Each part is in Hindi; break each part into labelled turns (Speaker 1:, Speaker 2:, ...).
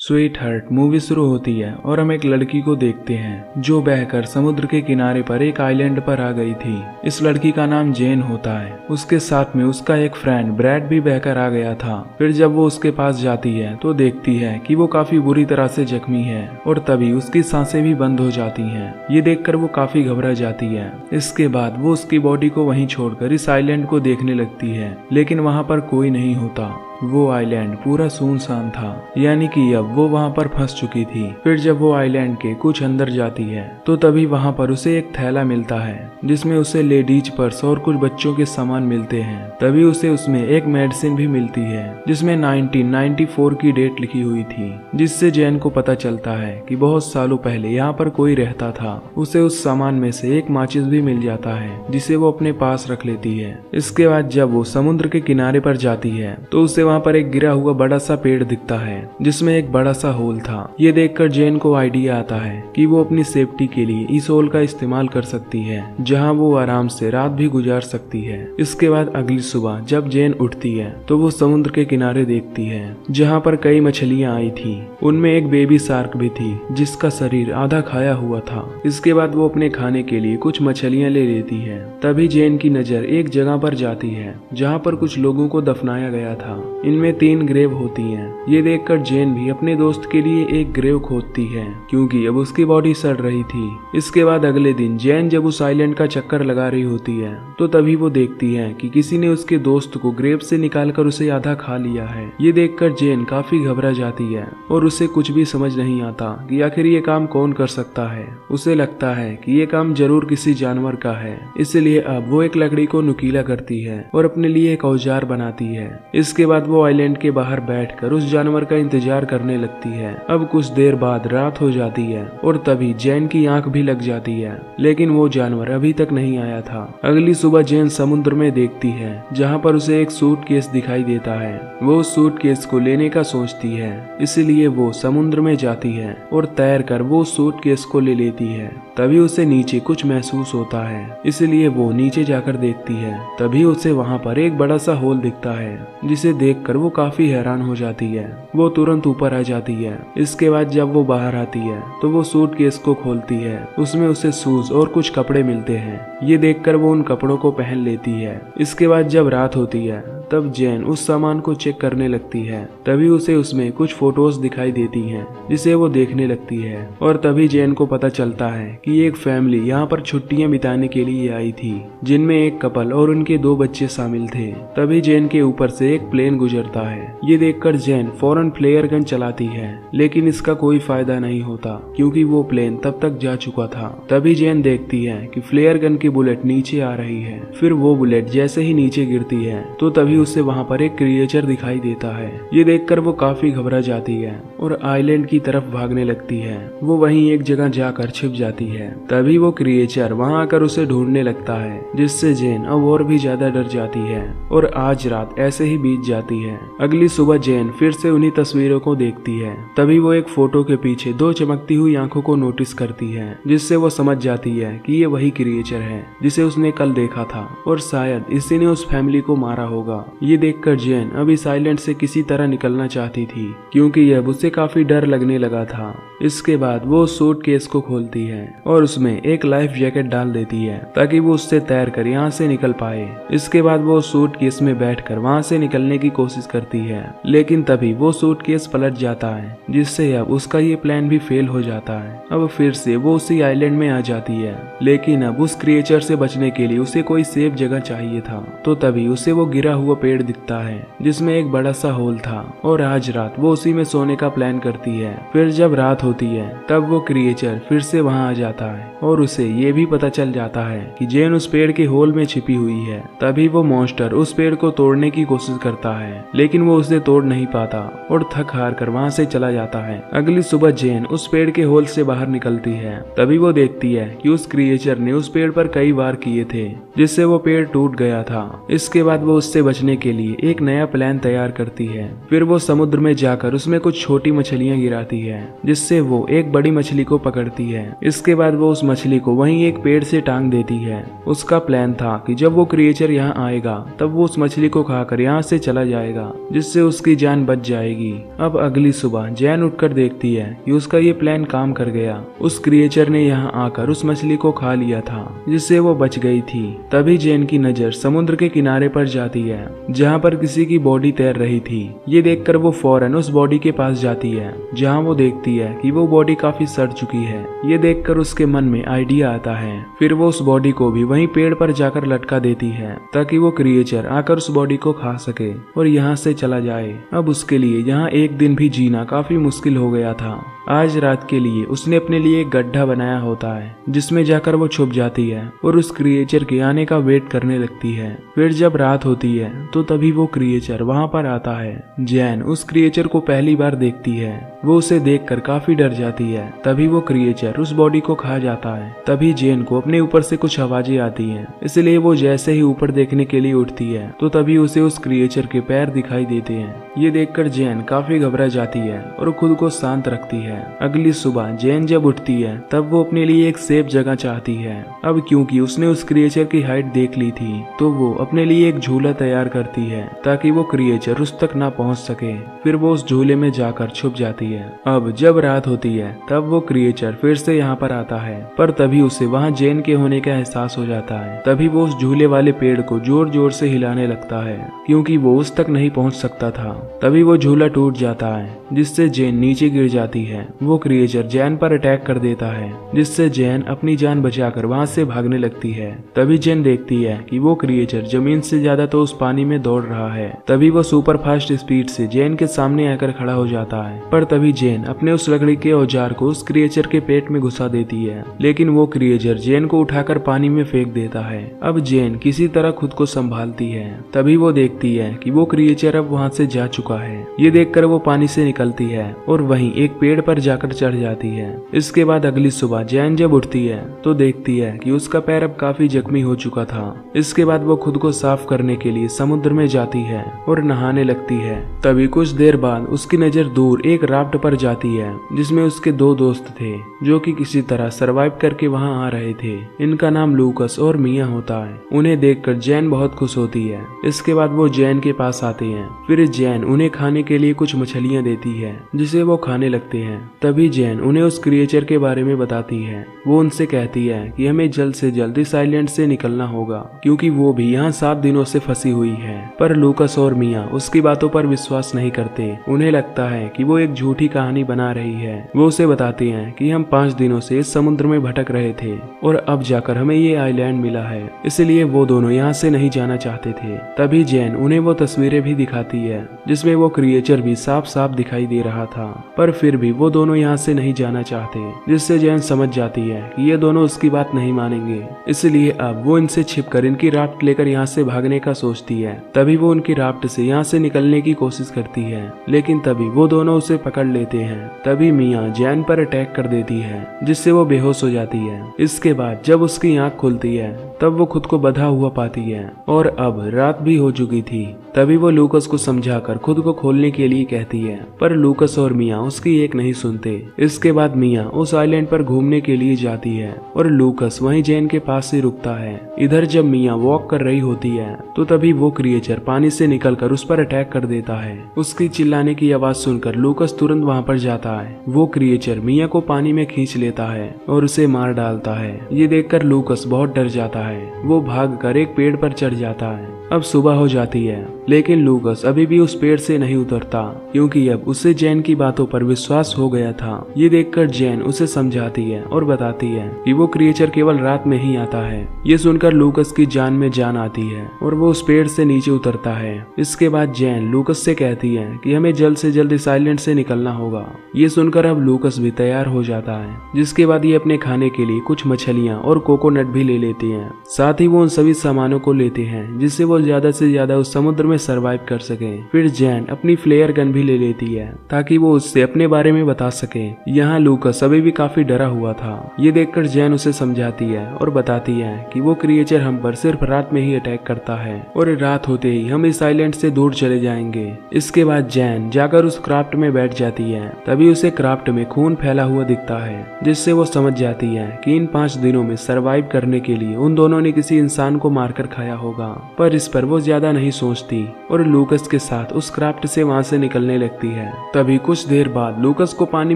Speaker 1: स्वीट हार्ट मूवी शुरू होती है और हम एक लड़की को देखते हैं जो बहकर समुद्र के किनारे पर एक आइलैंड पर आ गई थी। इस लड़की का नाम जेन होता है। उसके साथ में उसका एक फ्रेंड ब्रैड भी बहकर आ गया था। फिर जब वो उसके पास जाती है तो देखती है कि वो काफी बुरी तरह से जख्मी है और तभी उसकी सांसें भी बंद हो जाती हैं। ये देखकर वो काफी घबरा जाती है। इसके बाद वो उसकी बॉडी को वहीं छोड़कर इस आइलैंड को देखने लगती है, लेकिन वहाँ पर कोई नहीं होता। वो आइलैंड पूरा सुनसान था, यानी कि अब वो वहाँ पर फंस चुकी थी। फिर जब वो आइलैंड के कुछ अंदर जाती है तो तभी वहाँ पर उसे एक थैला मिलता है जिसमें उसे लेडीज पर्स और कुछ बच्चों के सामान मिलते हैं। तभी उसे उसमें एक मेडिसिन भी मिलती है जिसमें 1994 की डेट लिखी हुई थी, जिससे जैन को पता चलता है कि बहुत सालों पहले यहाँ पर कोई रहता था। उसे उस सामान में से एक माचिस भी मिल जाता है जिसे वो अपने पास रख लेती है। इसके बाद जब वो समुद्र के किनारे पर जाती है तो उसे वहाँ पर एक गिरा हुआ बड़ा सा पेड़ दिखता है जिसमें एक बड़ा सा होल था। ये देखकर जेन को आइडिया आता है कि वो अपनी सेफ्टी के लिए इस होल का इस्तेमाल कर सकती है, जहाँ वो आराम से रात भी गुजार सकती है। इसके बाद अगली सुबह जब जेन उठती है तो वो समुद्र के किनारे देखती है जहाँ पर कई मछलियाँ आई थी। उनमें एक बेबी शार्क भी थी जिसका शरीर आधा खाया हुआ था। इसके बाद वो अपने खाने के लिए कुछ मछलियाँ ले लेती है। तभी जेन की नजर एक जगह पर जाती है जहाँ पर कुछ लोगों को दफनाया गया था। इनमें 3 ग्रेव होती हैं। ये देखकर जेन भी अपने दोस्त के लिए एक ग्रेव खोदती है क्योंकि अब उसकी बॉडी सड़ रही थी। इसके बाद अगले दिन जेन जब उस आइलैंड का चक्कर लगा रही होती है तो तभी वो देखती है कि किसी ने उसके दोस्त को ग्रेव से निकालकर उसे आधा खा लिया है। ये देखकर जेन काफी घबरा जाती है और उसे कुछ भी समझ नहीं आता कि आखिर ये काम कौन कर सकता है। उसे लगता है कि ये काम जरूर किसी जानवर का है, इसलिए अब वो एक लकड़ी को नुकीला करती है और अपने लिए एक औजार बनाती है। इसके बाद वो आइलैंड के बाहर बैठकर उस जानवर का इंतजार करने लगती है। अब कुछ देर बाद रात हो जाती है और तभी जेन की आंख भी लग जाती है, लेकिन वो जानवर अभी तक नहीं आया था। अगली सुबह जेन समुद्र में देखती है जहाँ पर उसे एक सूटकेस दिखाई देता है। वो उस सूटकेस को लेने का सोचती है, इसलिए वो समुद्र में जाती है और तैरकर वो उस सूटकेस को ले लेती है। तभी उसे नीचे कुछ महसूस होता है, इसलिए वो नीचे जाकर देखती है। तभी उसे वहाँ पर एक बड़ा सा होल दिखता है जिसे देखकर वो काफी हैरान हो जाती है। वो तुरंत ऊपर आ जाती है। इसके बाद जब वो बाहर आती है तो वो सूटकेस को खोलती है। उसमें उसे शूज और कुछ कपड़े मिलते हैं। ये देखकर वो उन कपड़ों को पहन लेती है। इसके बाद जब रात होती है तब जेन उस सामान को चेक करने लगती है। तभी उसे उसमें कुछ फोटोज दिखाई देती हैं जिसे वो देखने लगती है और तभी जेन को पता चलता है कि एक फैमिली यहाँ पर छुट्टियां बिताने के लिए आई थी, जिनमें एक कपल और उनके 2 बच्चे शामिल थे। तभी जेन के ऊपर से एक प्लेन गुजरता है। ये देखकर जेन फौरन फ्लेयर गन चलाती है, लेकिन इसका कोई फायदा नहीं होता क्योंकि वो प्लेन तब तक जा चुका था। तभी जेन देखती है कि फ्लेयर गन की बुलेट नीचे आ रही है। फिर वो बुलेट जैसे ही नीचे गिरती है तो तभी उसे वहाँ पर एक क्रिएचर दिखाई देता है। ये देखकर वो काफी घबरा जाती है और आइलैंड की तरफ भागने लगती है। वो वहीं एक जगह जाकर छिप जाती है। तभी वो क्रिएचर वहाँ आकर उसे ढूंढने लगता है, जिससे जेन अब और भी ज्यादा डर जाती है और आज रात ऐसे ही बीत जाती है। अगली सुबह जेन फिर से उन्हीं तस्वीरों को देखती है। तभी वो एक फोटो के पीछे 2 चमकती हुई आंखों को नोटिस करती है, जिससे वो समझ जाती है कि ये वही क्रिएचर है जिसे उसने कल देखा था और शायद इसी ने उस फैमिली को मारा होगा। ये देखकर जेन अब इस आइलैंड से किसी तरह निकलना चाहती थी क्योंकि अब उसे काफी डर लगने लगा था। इसके बाद वो सूटकेस को खोलती है और उसमें एक लाइफ जैकेट डाल देती है ताकि वो उससे तैरकर यहाँ से निकल पाए। इसके बाद वो सूटकेस में बैठकर वहाँ से निकलने की कोशिश करती है, लेकिन तभी वो सूटकेस पलट जाता है, जिससे अब उसका ये प्लान भी फेल हो जाता है। अब फिर से वो उसी आइलैंड में आ जाती है, लेकिन अब उस क्रिएचर से बचने के लिए उसे कोई सेफ जगह चाहिए था। तो तभी उसे वो गिरा हुआ पेड़ दिखता है जिसमें एक बड़ा सा होल था और आज रात वो उसी में सोने का प्लान करती है। फिर जब रात होती है तब वो क्रिएचर फिर से वहाँ आ जाता है और उसे ये भी पता चल जाता है कि जेन उस पेड़ के होल में छिपी हुई है। तभी वो मॉन्स्टर उस पेड़ को तोड़ने की कोशिश करता है, लेकिन वो उसे तोड़ नहीं पाता और थक हार कर वहाँ से चला जाता है। अगली सुबह जेन उस पेड़ के होल से बाहर निकलती है। तभी वो देखती है कि उस क्रिएचर ने उस पेड़ पर कई वार किए थे, जिससे वो पेड़ टूट गया था। इसके बाद वो उससे बचने के लिए एक नया प्लान तैयार करती है। फिर वो समुद्र में जाकर उसमें कुछ छोटी मछलियां गिराती है, जिससे वो एक बड़ी मछली को पकड़ती है। इसके बाद वो उस मछली को वहीं एक पेड़ से टांग देती है। उसका प्लान था कि जब वो क्रिएचर यहाँ आएगा तब वो उस मछली को खाकर यहाँ से चला जाएगा, जिससे उसकी जान बच जाएगी। अब अगली सुबह जैन उठकर देखती है कि उसका ये प्लान काम कर गया। उस क्रिएचर ने यहाँ आकर उस मछली को खा लिया था, जिससे वो बच गई थी। तभी जैन की नजर समुद्र के किनारे पर जाती है, जहाँ पर किसी की बॉडी तैर रही थी। ये देखकर वो फौरन उस बॉडी के पास जाती है, जहाँ वो देखती है कि वो बॉडी काफी सड़ चुकी है। ये देखकर उसके मन में आइडिया आता है। फिर वो उस बॉडी को भी वहीं पेड़ पर जाकर लटका देती है, ताकि वो क्रिएचर आकर उस बॉडी को खा सके और यहाँ से चला जाए। अब उसके लिए यहाँ एक दिन भी जीना काफी मुश्किल हो गया था। आज रात के लिए उसने अपने लिए एक गड्ढा बनाया होता है, जिसमें जाकर वो छुप जाती है और उस क्रिएचर के आने का वेट करने लगती है। फिर जब रात होती है तो तभी वो क्रिएचर वहां पर आता है। जैन उस क्रिएचर को पहली बार देखती है। वो उसे देखकर काफी डर जाती है। तभी वो क्रिएचर उस बॉडी को खा जाता है। तभी जैन को अपने ऊपर से कुछ आवाजें आती हैं, इसलिए वो जैसे ही ऊपर देखने के लिए उठती है तो तभी उसे उस क्रिएचर के पैर दिखाई देते हैं। ये देखकर जैन काफी घबरा जाती है और खुद को शांत रखती है। अगली सुबह जैन जब उठती है तब वो अपने लिए एक सेफ जगह चाहती है। अब क्योंकि उसने उस क्रिएचर की हाइट देख ली थी तो वो अपने लिए एक झूला तैयार करती है, ताकि वो क्रिएचर उस तक ना पहुंच सके। फिर वो उस झूले में जाकर छुप जाती है। अब जब रात होती है तब वो क्रिएचर फिर से यहाँ पर आता है, पर तभी उसे वहाँ जैन के होने का एहसास हो जाता है। तभी वो उस झूले वाले पेड़ को जोर जोर से हिलाने लगता है, क्योंकि वो उस तक नहीं पहुंच सकता था। तभी वो झूला टूट जाता है, जिससे जैन नीचे गिर जाती है। वो क्रिएचर जैन पर अटैक कर देता है, जिससे जैन अपनी जान बचाकर वहां से भागने लगती है। तभी जैन देखती है कि वो क्रिएचर जमीन से ज्यादा तो उस पानी में दौड़ रहा है। तभी वो सुपर फास्ट स्पीड से जैन के सामने आकर खड़ा हो जाता है, पर तभी जैन अपने उस लकड़ी के औजार को उस क्रिएचर के पेट में घुसा देती है, लेकिन वो क्रिएचर जैन को उठाकर पानी में फेंक देता है। अब जैन किसी तरह खुद को संभालती है। तभी वो देखती है कि वो क्रिएचर अब वहां से जा चुका है। ये देखकर वो पानी से निकलती है और वहीं एक पेड़ पर जाकर चढ़ जाती है। इसके बाद अगली सुबह जैन जब उठती है तो देखती है कि उसका पैर अब काफी जख्मी हो चुका था। इसके बाद वो खुद को साफ करने के लिए समुद्र में जाती है और नहाने लगती है। तभी कुछ देर बाद उसकी नजर दूर एक राफ्ट पर जाती है, जिसमें उसके दो दोस्त थे, जो कि किसी तरह सरवाइव करके वहां आ रहे थे। इनका नाम लूकस और मिया होता है। उन्हें देखकर जैन बहुत खुश होती है। इसके बाद वो जैन के पास आते हैं। फिर जैन उन्हें खाने के लिए कुछ मछलियां देती है, जिसे वो खाने लगते हैं। तभी जैन उन्हें उस क्रिएचर के बारे में बताती है। वो उनसे कहती है कि हमें जल्द से जल्द इस आइलैंड से निकलना होगा, क्योंकि वो भी यहाँ 7 दिनों से फंसी हुई है। पर लूकस और मिया उसकी बातों पर विश्वास नहीं करते। उन्हें लगता है कि वो एक झूठी कहानी बना रही है। वो उसे बताती हैं कि हम 5 दिनों से इस समुद्र में भटक रहे थे और अब जाकर हमें ये आइलैंड मिला है, इसलिए वो दोनों यहाँ से नहीं जाना चाहते थे। तभी जैन उन्हें वो तस्वीरें भी दिखाती है, जिसमें वो क्रिएचर भी साफ साफ दिखाई दे रहा था। पर फिर भी वो दोनों यहाँ से नहीं जाना चाहते, जिससे जैन समझ जाती है कि ये दोनों उसकी बात नहीं मानेंगे। इसलिए अब वो इनसे छिपकर इनकी राफ्ट लेकर यहाँ से भागने का सोचती है। तभी वो उनकी राफ्ट से यहाँ से निकलने की कोशिश करती है, लेकिन तभी वो दोनों उसे पकड़ लेते हैं। तभी मिया जैन पर अटैक कर देती है, जिससे वो बेहोश हो जाती है। इसके बाद जब उसकी आंख खुलती है तब वो खुद को बंधा हुआ पाती है और अब रात भी हो चुकी थी। तभी वो लूकस को समझाकर खुद को खोलने के लिए कहती है, पर लूकस और मिया उसकी एक नहीं सुनते। इसके बाद मिया उस आइलैंड पर घूमने के लिए जाती है और लूकस वहीं जैन के पास ही रुकता है। इधर जब मिया वॉक कर रही होती है तो तभी वो क्रिएचर पानी से निकलकर उस पर अटैक कर देता है। उसकी चिल्लाने की आवाज सुनकर लूकस तुरंत वहां पर जाता है। वो क्रिएचर मिया को पानी में खींच लेता है और उसे मार डालता है। ये देखकर लूकस बहुत डर जाता है। वो भागकर एक पेड़ पर चढ़ जाता है। अब सुबह हो जाती है, लेकिन लूकस अभी भी उस पेड़ से नहीं उतरता, क्योंकि अब उसे जैन की बातों पर विश्वास हो गया था। ये देखकर जैन उसे समझाती है और बताती है कि वो क्रिएचर केवल रात में ही आता है। ये सुनकर लूकस की जान में जान आती है और वो उस पेड़ से नीचे उतरता है। इसके बाद जैन लूकस से कहती है कि हमें जल्द से जल्द इस आइलैंड से निकलना होगा। ये सुनकर अब लूकस भी तैयार हो जाता है, जिसके बाद ये अपने खाने के लिए कुछ मछलियाँ और कोकोनट भी ले लेती है। साथ ही वो उन सभी सामानों को लेते हैं जिससे वो ज्यादा से ज्यादा उस समुद्र में सरवाइव कर सके। फिर जैन अपनी फ्लेयर गन भी ले लेती है ताकि वो उससे अपने बारे में बता सके। यहाँ लूकस अभी भी काफी डरा हुआ था। ये देखकर जैन उसे समझाती है और बताती है कि वो क्रिएचर हम पर सिर्फ रात में ही अटैक करता है और रात होते ही हम इस आइलैंड से दूर चले जाएंगे। इसके बाद जैन जाकर उस क्राफ्ट में बैठ जाती है। तभी उसे क्राफ्ट में खून फैला हुआ दिखता है, जिससे वो समझ जाती है कि इन 5 दिनों में सरवाइव करने के लिए उन दोनों ने किसी इंसान को मारकर खाया होगा। पर इस पर वो ज्यादा नहीं सोचती और लूकस के साथ उस क्राफ्ट से वहां से निकलने लगती है। तभी कुछ देर बाद लूकस को पानी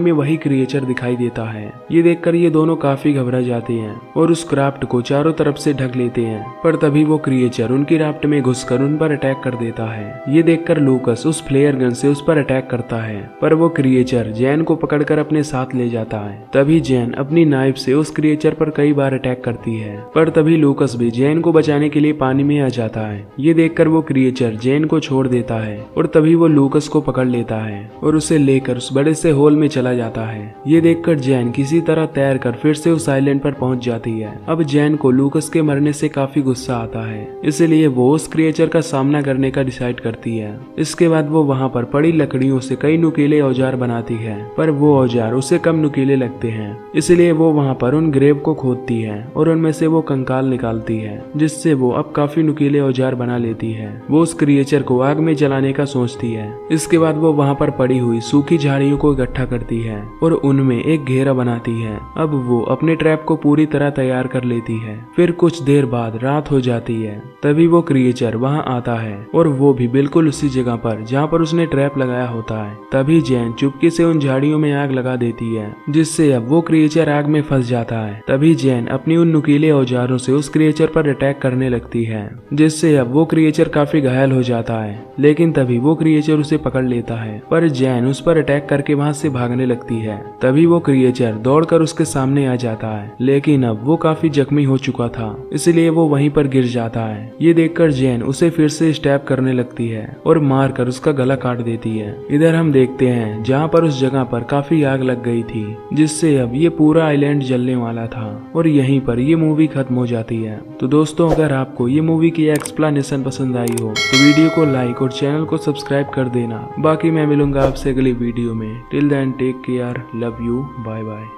Speaker 1: में वही क्रिएचर दिखाई देता है। ये देखकर ये दोनों काफी घबरा जाते हैं और उस क्राफ्ट को चारों तरफ से ढक लेते हैं। पर तभी वो क्रिएचर उनकी राफ्ट में घुसकर उन पर अटैक कर देता है। ये देखकर लूकस उस फ्लेयर गन से उस पर अटैक करता है, पर वो क्रिएचर जैन को पकड़कर अपने साथ ले जाता है। तभी जैन अपनी नाइफ से उस क्रिएचर पर कई बार अटैक करती है, पर तभी लूकस भी जैन को बचाने के लिए पानी में आ जाता है। ये देखकर वो क्रिएचर जैन को छोड़ देता है और तभी वो लूकस को पकड़ लेता है और उसे लेकर उस बड़े से होल में चला जाता है। ये देखकर जैन किसी तरह तैरकर फिर से उस आइलैंड पर पहुंच जाती है। अब जैन को लूकस के मरने से काफी गुस्सा आता है, इसलिए वो उस क्रिएचर का सामना करने का डिसाइड करती है। इसके बाद वो वहाँ पर पड़ी लकड़ियों से कई नुकीले औजार बनाती है, पर वो औजार उसे कम नुकीले लगते हैं, इसलिए वो वहाँ पर उन ग्रेव को खोदती है और उनमें से वो कंकाल निकालती है, जिससे वो अब काफी नुकीले औजार बना लेती है। वो उस क्रिएचर को आग में जलाने का सोचती है। इसके बाद वो वहाँ पर पड़ी हुई सूखी झाड़ियों को इकट्ठा करती है और उनमें एक घेरा बनाती है। अब वो अपने ट्रैप को पूरी तरह तैयार कर लेती है। फिर कुछ देर बाद रात हो जाती है। तभी वो क्रिएचर वहाँ आता है और वो भी बिल्कुल उसी जगह पर जहाँ पर उसने ट्रैप लगाया होता है। तभी जैन चुपके से उन झाड़ियों में आग लगा देती है, जिससे अब वो क्रिएचर आग में फंस जाता है। तभी जैन अपनी उन नुकीले औजारों से उस क्रिएचर पर अटैक करने लगती है, जिससे अब वो क्रिएचर काफी घायल हो जाता है। लेकिन तभी वो क्रिएचर उसे पकड़ लेता है, पर जैन उस पर अटैक करके वहाँ से भागने लगती है। तभी वो क्रिएचर दौड़कर उसके सामने आ जाता है, लेकिन अब वो काफी जख्मी हो चुका था, इसलिए वो वहीं पर गिर जाता है। ये देखकर जैन उसे फिर से स्टैब करने लगती है और मारकर उसका गला काट देती है। इधर हम देखते हैं जहाँ पर उस जगह पर काफी आग लग गई थी, जिससे अब ये पूरा आइलैंड जलने वाला था और यहीं पर ये मूवी खत्म हो जाती है। तो दोस्तों, अगर आपको ये मूवी की एक्सप्लेनेशन पसंद आई हो तो वीडियो को लाइक और चैनल को सब्सक्राइब कर देना। बाकी मैं मिलूंगा आपसे अगली वीडियो में। Till then take care, love you, bye bye.